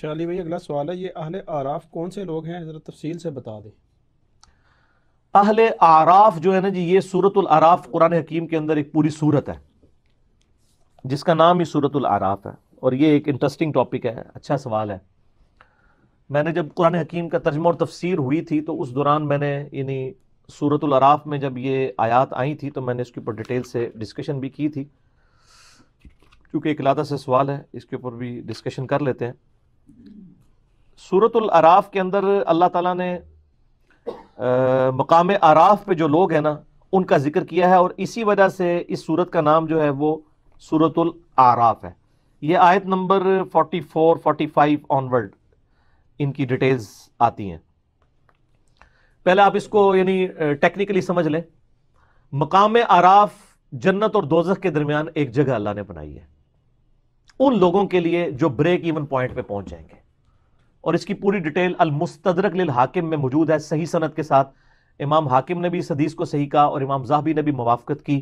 اچھا علی بھائی، اگلا سوال ہے، یہ اہل اعراف کون سے لوگ ہیں؟ ذرا تفصیل سے بتا دیں۔ اہل اعراف جو ہے نا جی، یہ سورۃ الاعراف قرآن حکیم کے اندر ایک پوری سورت ہے جس کا نام ہی سورۃ الاعراف ہے، اور یہ ایک انٹرسٹنگ ٹاپک ہے، اچھا سوال ہے۔ میں نے جب قرآن حکیم کا ترجمہ اور تفسیر ہوئی تھی تو اس دوران میں نے یعنی سورۃ الاعراف میں جب یہ آیات آئی تھی تو میں نے اس کے اوپر ڈیٹیل سے ڈسکشن بھی کی تھی، کیونکہ ایک علیحدہ سے سوال ہے، اس کے اوپر بھی ڈسکشن کر لیتے ہیں۔ سورۃ الاعراف کے اندر اللہ تعالیٰ نے مقام اعراف پہ جو لوگ ہیں نا ان کا ذکر کیا ہے، اور اسی وجہ سے اس سورت کا نام جو ہے وہ سورۃ الاعراف ہے۔ یہ آیت نمبر 44 45 آنورڈ ان کی ڈیٹیلز آتی ہیں۔ پہلے آپ اس کو یعنی ٹیکنیکلی سمجھ لیں، مقام اعراف جنت اور دوزخ کے درمیان ایک جگہ اللہ نے بنائی ہے ان لوگوں کے لیے جو بریک ایون پوائنٹ پہ پہنچ جائیں گے، اور اس کی پوری ڈیٹیل المستدرک للحاکم میں موجود ہے صحیح سند کے ساتھ۔ امام حاکم نے بھی اس حدیث کو صحیح کہا اور امام ذہبی نے بھی موافقت کی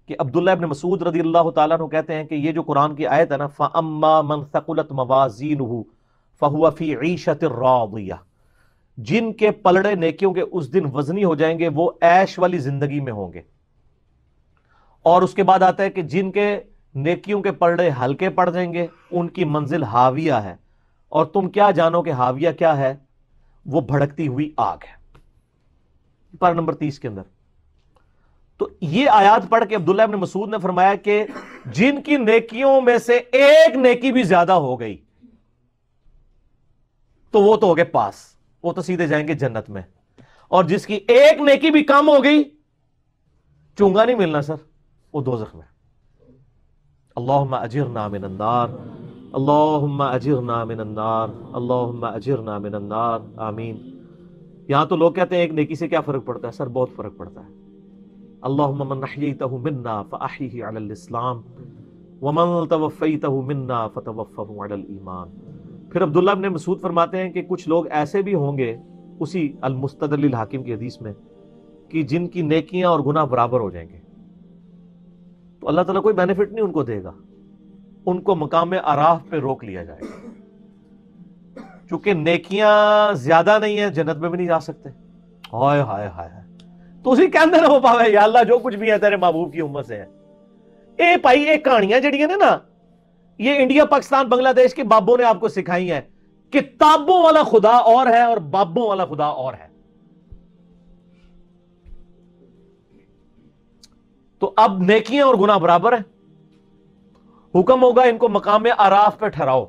کہ عبداللہ ابن مسعود رضی اللہ تعالیٰ عنہ کہتے ہیں کہ یہ جو قرآن کی آیت ہے نا، فَأَمَّا مَنْ ثَقُلَتْ مَوَازِينُهُ فَهُوَ فِي عِيشَةٍ رَاضِيَةٍ، جن کے پلڑے نیکیوں کے اس دن وزنی ہو جائیں گے وہ عیش والی زندگی میں ہوں گے، اور اس کے بعد آتا ہے کہ جن کے نیکیوں کے پلڑے ہلکے پڑ جائیں گے ان کی منزل ہاویہ ہے، اور تم کیا جانو کہ ہاویہ کیا ہے؟ وہ بھڑکتی ہوئی آگ ہے، پارہ نمبر 30 کے اندر۔ تو یہ آیات پڑھ کے عبداللہ ابن مسعود نے فرمایا کہ جن کی نیکیوں میں سے ایک نیکی بھی زیادہ ہو گئی تو وہ تو ہو گئے پاس، وہ تو سیدھے جائیں گے جنت میں، اور جس کی ایک نیکی بھی کم ہو گئی، چونگا نہیں ملنا سر، وہ دوزخ میں۔ اللہم اجرنا من النار، اللہم اجرنا من النار، اللہم اجرنا من النار، آمین۔ یہاں تو لوگ کہتے ہیں ایک نیکی سے کیا فرق پڑتا ہے؟ سر بہت فرق پڑتا ہے۔ اللہم من احییتہ منا فاحیہ علی الاسلام ومن توفیتہ منا فتوفہ علی الایمان۔ پھر عبداللہ ابن مسعود فرماتے ہیں کہ کچھ لوگ ایسے بھی ہوں گے اسی المستدرک للحاکم کی حدیث میں کہ جن کی نیکیاں اور گناہ برابر ہو جائیں گے، تو اللہ تعالیٰ کوئی بینیفٹ نہیں ان کو دے گا، ان کو مقام اعراف پہ روک لیا جائے گا، چونکہ نیکیاں زیادہ نہیں ہیں جنت میں بھی نہیں جا سکتے۔ ہائے ہائے ہائے، تو اسی کے اندر ہو پاوے یا اللہ جو کچھ بھی ہے تیرے محبوب کی امت سے ہے۔ اے بھائی یہ کہانیاں جڑیاں نے نا، یہ انڈیا پاکستان بنگلہ دیش کے بابوں نے آپ کو سکھائی ہیں۔ کتابوں والا خدا اور ہے اور بابوں والا خدا اور ہے۔ تو اب نیکیاں اور گناہ برابر ہیں، حکم ہوگا ان کو مقام اعراف پہ ٹھہراؤ،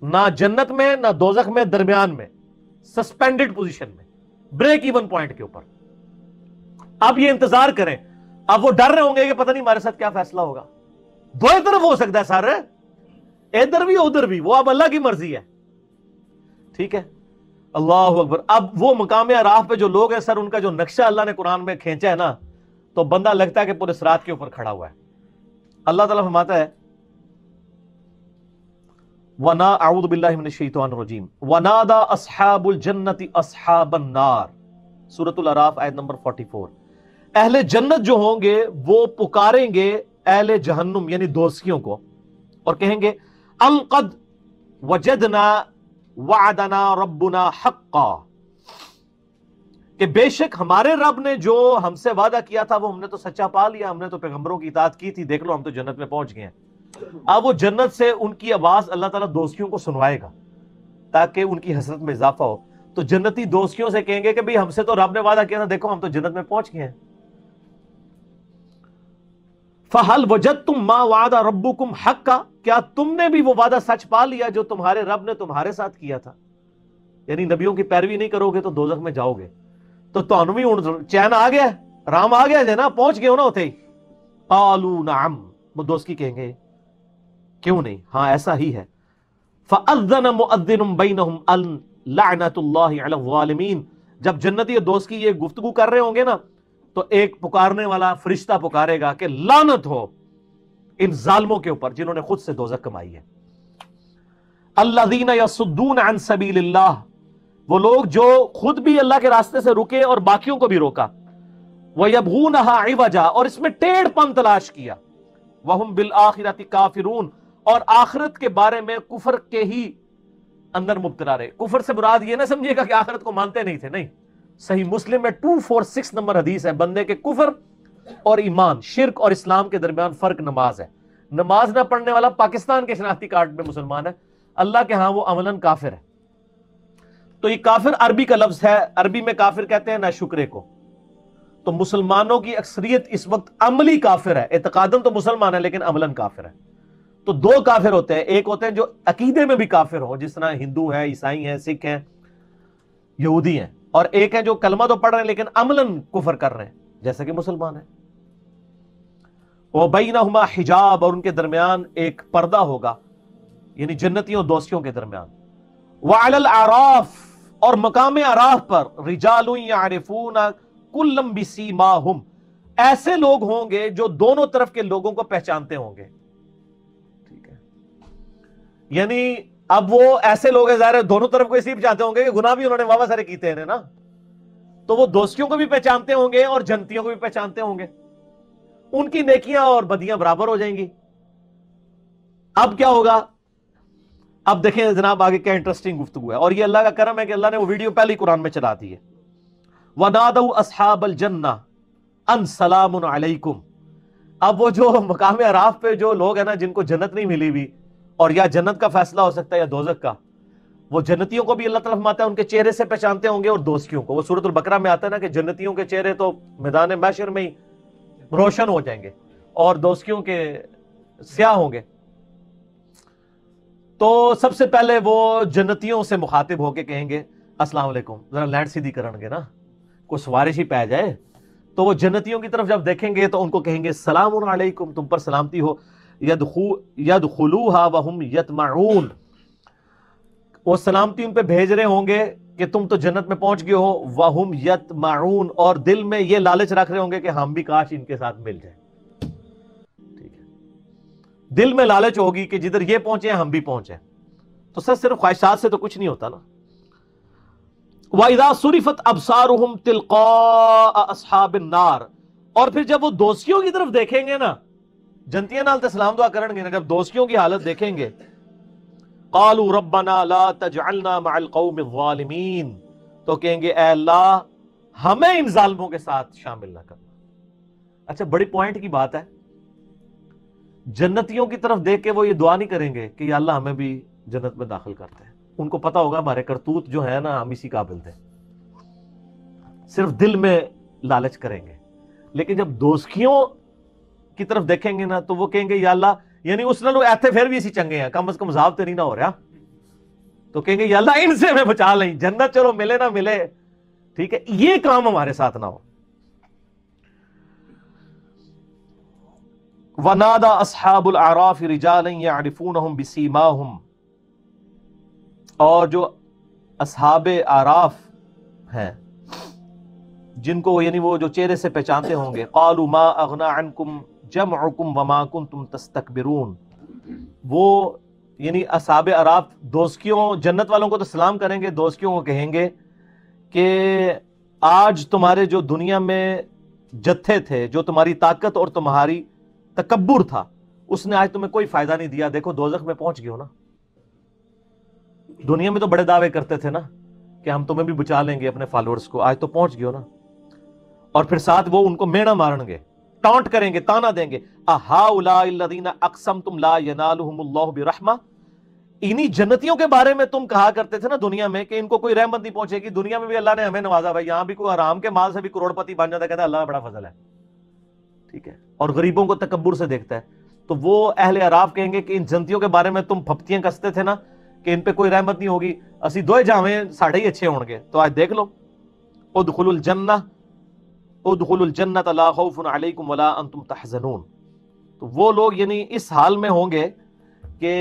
نہ جنت میں نہ دوزخ میں، درمیان میں، سسپینڈڈ پوزیشن میں، بریک ایون پوائنٹ کے اوپر۔ اب یہ انتظار کریں، اب وہ ڈر رہے ہوں گے کہ پتہ نہیں ہمارے ساتھ کیا فیصلہ ہوگا۔ دو طرف ہو سکتا ہے سارے، ادھر بھی ادھر بھی، وہ اب اللہ کی مرضی ہے، ٹھیک ہے۔ اللہ اکبر۔ اب وہ مقام اعراف پہ جو لوگ ہیں سر، ان کا جو نقشہ اللہ نے قرآن میں کھینچا ہے نا، تو بندہ لگتا ہے کہ پورے صراط کے اوپر کھڑا ہوا ہے۔ اللہ تعالیٰ فرماتا ہے اعوذ باللہ من الشیطان الرجیم وَنَادَى أَصْحَابُ الْجَنَّةِ أَصْحَابَ النَّارِ، سورۃ الاعراف آیت نمبر 44۔ اہل جنت جو ہوں گے وہ پکاریں گے اہل جہنم یعنی دوزخیوں کو، اور کہیں گے ان قد وجدنا وعدنا ربنا حقا، کہ بے شک ہمارے رب نے جو ہم سے وعدہ کیا تھا وہ ہم نے تو سچا پا لیا، ہم نے تو پیغمبروں کی اطاعت کی تھی، دیکھ لو ہم تو جنت میں پہنچ گئے ہیں۔ اب وہ جنت سے ان کی آواز اللہ تعالیٰ دوزخیوں کو سنوائے گا تاکہ ان کی حسرت میں اضافہ ہو۔ تو جنتی دوزخیوں سے کہیں گے کہ بھئی ہم سے تو رب نے وعدہ کیا تھا، دیکھو ہم تو جنت میں پہنچ گئے ہیں۔ فَهَلْ وَجَدْتُمْ مَا وَعَدَ رَبُّكُمْ حَقًّا، کیا تم نے بھی وہ وعدہ سچ پا لیا جو تمہارے رب نے تمہارے ساتھ کیا تھا؟ یعنی نبیوں کی پیروی نہیں کرو گے تو دوزخ میں جاؤ گے۔ تو تانوں بھی چین آ گیا، رام آ گیا ہے نا، پہنچ گئے ہو نا ہوتے ہی۔ قالوا نعم، وہ دوزخی کہیں گے کیوں نہیں، ہاں ایسا ہی ہے۔ فَأَذَّنَ مُؤَذِّنٌ بَيْنَهُمْ أَن لَعْنَةُ اللَّهِ عَلَى الظَّالِمِينَ۔ جب جنتی اور دوست کی یہ گفتگو کر رہے ہوں گے نا، تو ایک پکارنے والا فرشتہ پکارے گا کہ لعنت ہو ان ظالموں کے اوپر جنہوں نے خود سے دوزخ کمائی ہے۔ الذین یصدون عن سبیل اللہ، وہ لوگ جو خود بھی اللہ کے راستے سے رکے اور باقیوں کو بھی روکا۔ وَيَبْغُونَهَا عِوَجًا، اور اس میں ٹیڑھ پن تلاش کیا۔ وَهُمْ بِالْآخِرَةِ كَافِرُونَ، اور آخرت کے بارے میں کفر کے ہی اندر مبتلا رہے. کفر سے مراد یہ نہ سمجھیے گا کہ آخرت کو مانتے نہیں تھے، نہیں. صحیح مسلم میں 246 نمبر حدیث ہے، بندے کے کفر اور ایمان، شرک اور اسلام کے درمیان فرق نماز ہے. نماز نہ پڑھنے والا پاکستان کے شناختی کارڈ میں مسلمان ہے، اللہ کے ہاں وہ عملاً کافر ہے. تو یہ کافر عربی کا لفظ ہے، عربی میں کافر کہتے ہیں ناشکرے کو. تو مسلمانوں کی اکثریت اس وقت عملی کافر ہے، اعتقاداً تو مسلمان ہے لیکن عملاً کافر ہے. تو دو کافر ہوتے ہیں، ایک ہوتے ہیں جو عقیدے میں بھی کافر ہو، جس طرح ہندو ہیں، عیسائی ہیں، سکھ ہیں، یہودی ہیں، اور ایک ہے جو کلمہ تو پڑھ رہے ہیں لیکن عملاً کفر کر رہے ہیں جیسا کہ مسلمان ہیں. وَبَيْنَهُمَا حجاب، اور ان کے درمیان ایک پردہ ہوگا، یعنی جنتیوں دوستیوں کے درمیان. وَعَلَى الْأَعْرَافِ، اور مقام اعراف پر رجال یعرفون کلا بسیماہم، ایسے لوگ ہوں گے جو دونوں طرف کے لوگوں کو پہچانتے ہوں گے. ٹھیک ہے، یعنی اب وہ ایسے لوگ ہیں، ظاہر ہے دونوں طرف کو اسی پہچانتے ہوں گے کہ گناہ بھی انہوں نے واہ سارے کیتے ہیں نا، تو وہ دوستیوں کو بھی پہچانتے ہوں گے اور جنتیوں کو بھی پہچانتے ہوں گے. ان کی نیکیاں اور بدیاں برابر ہو جائیں گی. اب کیا ہوگا؟ اب دیکھیں جناب آگے کیا انٹرسٹنگ گفتگو ہے، اور یہ اللہ کا کرم ہے کہ اللہ نے وہ ویڈیو پہلے ہی قرآن میں چلا دی ہے. وَنَادَوْا أَصْحَابَ الْجَنَّةِ أَنْ سَلَامٌ عَلَيْكُمْ. اب وہ جو مقام اعراف پہ جو لوگ ہیں نا جن کو جنت نہیں ملی بھی، اور یا جنت کا فیصلہ ہو سکتا ہے یا دوزخ کا، وہ جنتیوں کو بھی اللہ تعالیٰ فرماتا ہے ان کے چہرے سے پہچانتے ہوں گے اور دوستیوں کو. وہ سورۃ البقرہ میں آتا ہے نا کہ جنتیوں کے چہرے تو میدان محشر میں ہی روشن ہو جائیں گے اور دوستیوں کے سیاہ ہوں گے. تو سب سے پہلے وہ جنتیوں سے مخاطب ہو کے کہیں گے السلام علیکم، ذرا لینڈ سیدھی کرن گے نا، کوئی سوارش ہی پہ جائے. تو وہ جنتیوں کی طرف جب دیکھیں گے تو ان کو کہیں گے سلام علیکم، تم پر سلامتی ہو. یدخلوها وهم یطمعون، وہ سلامتی ان پہ بھیج رہے ہوں گے کہ تم تو جنت میں پہنچ گئے ہو. وهم یطمعون، اور دل میں یہ لالچ رکھ رہے ہوں گے کہ ہم بھی کاش ان کے ساتھ مل جائیں. ٹھیک ہے، دل میں لالچ ہوگی کہ جدھر یہ پہنچے ہم بھی پہنچے. تو سر صرف خواہشات سے تو کچھ نہیں ہوتا نا. وَإِذَا صُرِفَتْ أَبْصَارُهُمْ تِلْقَاءَ أَصْحَابِ النَّارِ، اور پھر جب وہ دوستیوں کی طرف دیکھیں گے نا، جنتیاں نال تے سلام دعا کرن گے نا، جب دوستیوں کی حالت دیکھیں گے قَالُوا رَبَّنَا لَا تَجْعَلْنَا مَعَ الْقَوْمِ الظَّالِمِينَ، تو کہیں گے اے اللہ ہمیں ان ظالموں کے ساتھ شامل نہ کرنا. اچھا بڑی پوائنٹ کی بات ہے، جنتیوں کی طرف دیکھ کے وہ یہ دعا نہیں کریں گے کہ یا اللہ ہمیں بھی جنت میں داخل کرتے ہیں. ان کو پتا ہوگا ہمارے کرتوت جو ہے نا ہم اسی قابل تھے، صرف دل میں لالچ کریں گے. لیکن جب دوستیوں کی طرف دیکھیں گے نا تو وہ کہیں گے یا اللہ، یعنی اس نے لوگ ایتھے پھر بھی اسی چنگے ہیں، کم از کم عذاب تو نہیں نہ ہو رہا، تو کہیں گے یا اللہ ان سے ہمیں بچا لیں، جنت چلو ملے نہ ملے، ٹھیک ہے یہ کام ہمارے ساتھ نہ ہو. وَنَادَى أَصْحَابُ الْأَعْرَافِ رِجَالًا يَعْرِفُونَهُمْ بِسِيمَاهُمْ، اور جو اصحاب اعراف ہیں جن کو یعنی وہ جو چہرے سے پہچانتے ہوں گے، قالوا ما اغنى عنكم جمعكم وما كنتم تستكبرون، وہ یعنی اصحاب اعراف دوستیوں جنت والوں کو تو سلام کریں گے، دوستیوں کو کہیں گے کہ آج تمہارے جو دنیا میں جتھے تھے، جو تمہاری طاقت اور تمہاری تکبر تھا، اس نے آج تمہیں کوئی فائدہ نہیں دیا. دیکھو دوزخ میں پہنچ گئے ہو نا. دنیا میں تو بڑے دعوے کرتے تھے نا کہ ہم تمہیں بھی بچا لیں گے اپنے فالوورز کو، آج تو پہنچ گئے ہو نا. اور پھر ساتھ وہ ان کو مینا مارن گے، ٹانٹ کریں گے، تانا دیں گے. اہؤلاء الذین اقسمتم لا ینالهم اللہ برحمہ، انہی جنتیوں کے بارے میں تم کہا کرتے تھے نا دنیا میں کہ ان کو کوئی رحمت نہیں پہنچے گی. دنیا میں بھی اللہ نے ہمیں نوازا بھائی، یہاں بھی کوئی حرام کے مال سے بھی کروڑ پتی بن جاتا ہے، کہتا ہے اللہ کا بڑا فضل ہے. ٹھیک ہے، اور غریبوں کو تکبر سے دیکھتا ہے. تو وہ اہل اعراف کہیں گے کہ ان جنتیوں کے بارے میں تم پھپتیاں کستے تھے نا کہ ان پہ کوئی رحمت نہیں ہوگی، اسی دوئے جاویں ساڑھے ہی اچھے ہوں گے. تو آج دیکھ لو، ادخلوا الجنہ ادخلوا الجنۃ لا خوف علیکم ولا انتم تحزنون. تو وہ لوگ یعنی اس حال میں ہوں گے کہ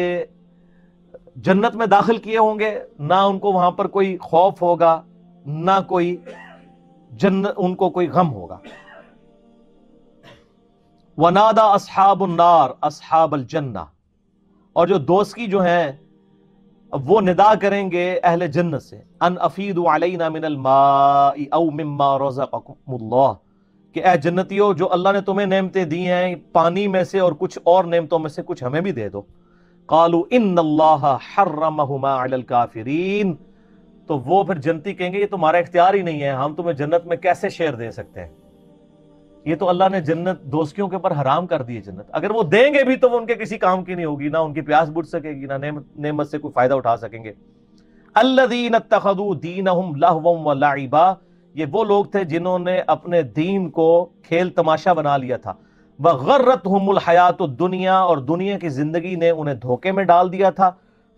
جنت میں داخل کیے ہوں گے، نہ ان کو وہاں پر کوئی خوف ہوگا، نہ کوئی ان کو کوئی غم ہوگا. وَنَادَى أَصْحَابُ النَّارِ أَصْحَابَ الْجَنَّةِ، اور جو دوست کی جو ہیں وہ ندا کریں گے اہل جنت سے، ان افیدوا علینا من الماء او مما رزقکم اللہ، کہ اے جنتیوں جو اللہ نے تمہیں نعمتیں دی ہیں پانی میں سے اور کچھ اور نعمتوں میں سے کچھ ہمیں بھی دے دو. قالوا ان اللہ حرمہما علی الکافرین، تو وہ پھر جنتی کہیں گے یہ تمہارا اختیار ہی نہیں ہے، ہم تمہیں جنت میں کیسے شیئر دے سکتے ہیں، یہ تو اللہ نے جنت دوستیوں کے اوپر حرام کر دی ہے جنت، اگر وہ دیں گے بھی تو وہ ان کے کسی کام کی نہیں ہوگی، نہ ان کی پیاس بجھ سکے گی، نہ نعمت سے کوئی فائدہ اٹھا سکیں گے۔ الذین اتخذوا دینہم لہوا ولعبا، یہ وہ لوگ تھے جنہوں نے اپنے دین کو کھیل تماشا بنا لیا تھا، وغرتہم الحیات الدنیا، اور دنیا کی زندگی نے انہیں دھوکے میں ڈال دیا تھا،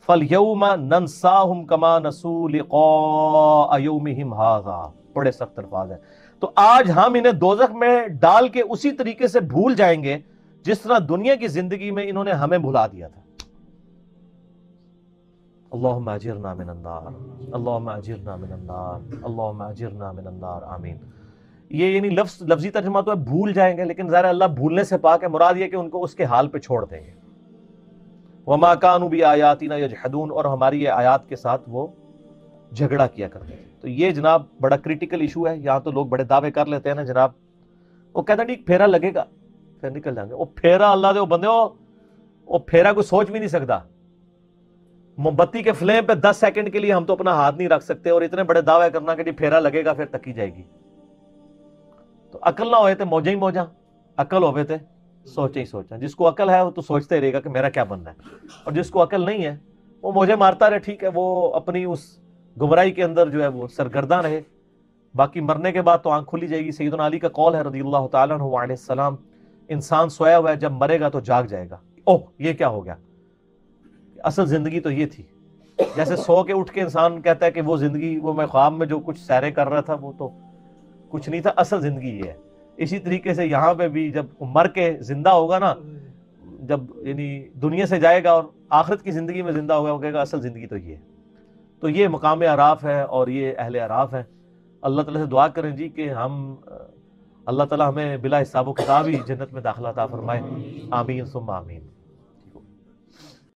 فالیوم ننساہم کما نسوا لقاء یومہم ھذا، بڑے سخت الفاظ ہیں، تو آج ہم انہیں دوزخ میں ڈال کے اسی طریقے سے بھول جائیں گے جس طرح دنیا کی زندگی میں انہوں نے ہمیں بھلا دیا تھا۔ اللہم اجرنا من النار، اللہم اجرنا من النار، اللہم اجرنا من النار، آمین۔ یہ یعنی لفظی ترجمہ تو ہے بھول جائیں گے، لیکن ظاہر اللہ بھولنے سے پاک ہے، مراد یہ کہ ان کو اس کے حال پہ چھوڑ دیں گے۔ وما كانوا بآیاتنا یجحدون، اور ہماری یہ آیات کے ساتھ وہ جھگڑا کیا کرتے تھے۔ تو یہ جناب بڑا کریٹیکل ایشو ہے، یہاں تو لوگ بڑے دعوے کر لیتے ہیں نا جناب، وہ کہتا ہے نہیں پھیرا لگے گا پھر نکل جائیں گے، وہ پھیرا اللہ دے وہ بندے ہو، وہ پھیرا کوئی سوچ بھی نہیں سکتا، موم بتی کے فلیم پہ 10 سیکنڈ کے لیے ہم تو اپنا ہاتھ نہیں رکھ سکتے، اور اتنے بڑے دعوے کرنا کہ جی پھیرا لگے گا پھر تکی جائے گی۔ تو عقل نہ ہوئے تھے موجیں ہی موجاں، عقل ہوئے تھے سوچیں ہی سوچاں، جس کو عقل ہے وہ تو سوچتے رہے گا کہ میرا کیا بننا ہے، اور جس کو عقل نہیں ہے وہ موجیں مارتا رہے، ٹھیک ہے، وہ اپنی اس گمراہی کے اندر جو ہے وہ سرگرداں رہے، باقی مرنے کے بعد تو آنکھ کھلی جائے گی۔ سیدنا علی کا قول ہے رضی اللہ تعالیٰ عنہ علیہ السلام، انسان سویا ہوا ہے، جب مرے گا تو جاگ جائے گا، اوہ یہ کیا ہو گیا، اصل زندگی تو یہ تھی۔ جیسے سو کے اٹھ کے انسان کہتا ہے کہ وہ زندگی، وہ میں خواب میں جو کچھ سیرے کر رہا تھا وہ تو کچھ نہیں تھا، اصل زندگی یہ ہے۔ اسی طریقے سے یہاں پہ بھی جب مر کے زندہ ہوگا نا، جب یعنی دنیا سے جائے گا اور آخرت کی زندگی میں زندہ ہوگا، وہ کہے گا اصل زندگی تو یہ ہے۔ تو یہ مقام اعراف ہے اور یہ اہل اعراف ہے۔ اللہ تعالیٰ سے دعا کریں جی کہ ہم اللہ تعالیٰ ہمیں بلا حساب و کتاب ہی جنت میں داخلہ عطا فرمائے، آمین ثم آمین۔